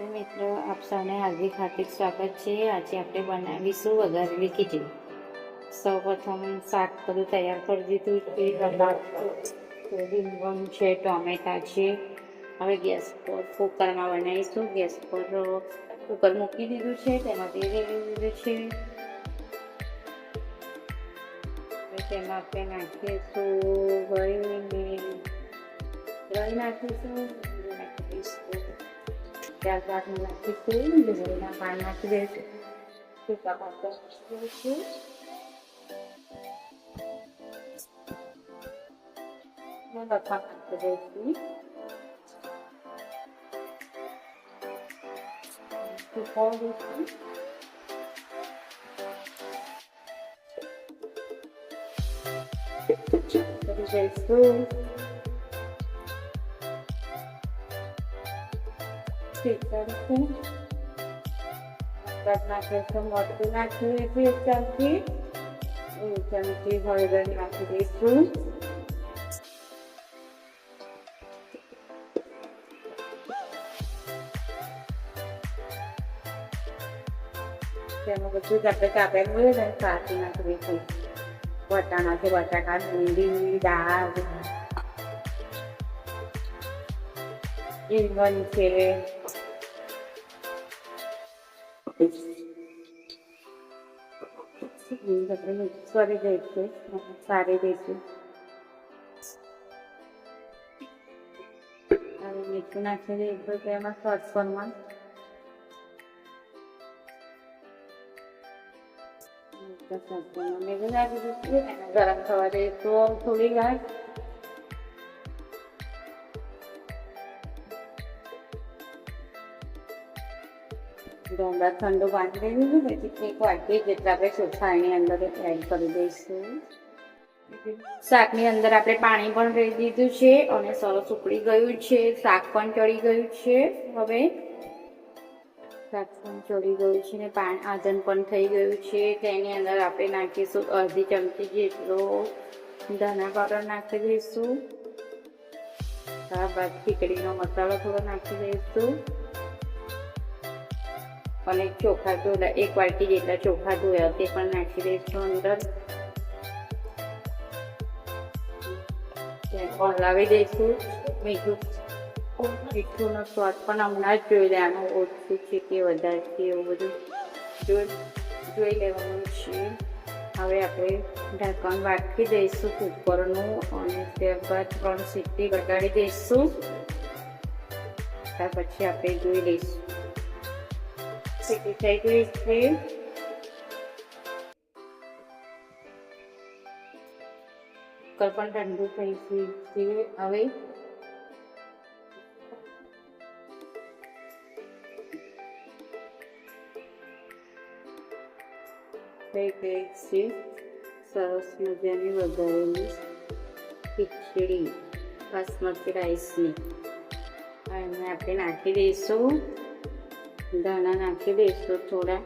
મિત્રો આપ સૌને હાર્દિક હાર્દિક સ્વાગત છે। આજે આપણે બનાવીશું વઘારેલી ખીચડી। સૌપ્રથમ શાક બધું તૈયાર કરી દીધું છે। રીંગણ છે, ટોમેટા છે। હવે ગેસ પર કુકરમાં બનાવીશું। ગેસ પર કુકર મૂકી દીધું છે, તેમાં તેલ રેડી દીધું છે। હવે તેમાં આપણે નાખીશું રાઈ નાખીશું, ત્યારબાદ નાખીશું ડુંગળીના પાન નાખી દઈશું, સૂકા પાકા દઈશું, લસણ નાખી દઈશું, સૂકવ દઈશું, કરી દઈશું નાખીશું મરચું નાખી દઈશું, એક ચમચી હળદર નાખી દઈશું, તેમાં બધું આપણે કાપેલું હોય ને કાઢી નાખી દઈશું। વટાણા છે, બટાકા, ભીંડી, દાળ, રીંગણ છે, મિક્સ કરી દઈશું, સારી દઈશું। હવે મીઠું નાખી દઈશું તેમાં સરસરમાં, મેં નાખી દઈશું, એને ગરમ થવા દઈશું થોડી વાર। ઠંડુ પાણી લઈ લીધું, પછી એક વાટકી જેટલા આપણે ચોખાની અંદર એડ કરી દઈશું। શાકની અંદર આપણે પાણી પણ રેડી દીધું છે અને સરસ ઉકળી ગયું છે, શાક પણ ચડી ગયું છે। હવે શાક પણ ચડી ગયું છે ને આદન પણ થઈ ગયું છે। તેની અંદર આપણે નાખીશું અડધી ચમચી જેટલો ધાણા પાવડર નાખી દઈશું, ત્યારબાદ ખીચડીનો મસાલો થોડો નાખી દઈશું અને ચોખા ધોયા, એક વાટકી જેટલા ચોખા ધોયા તે પણ નાખી દઈશું અંદર, હલાવી દઈશું। મીઠુંનો સ્વાદ પણ હમણાં જ જોઈ લેવાનું, ઓછું છે કે વધારે છે એવું બધું જોઈ લેવાનું છે। હવે આપણે ઢાંકણ રાખી દઈશું કુકરનું અને ત્યારબાદ 3 સીટી વગાડી દઈશું, ત્યાર પછી આપણે જોઈ લઈશું સીટી થઈ ગઈ છે। કુકર પણ ઠંડુ થઈ ગયું છે। હવે થઈ ગઈ છે સરસ મજાની વઘારેલી ખીચડી બાસમતી રાઈસની। અને આપણે નાખી દઈશું ધાણા નાખી દઈશું થોડા,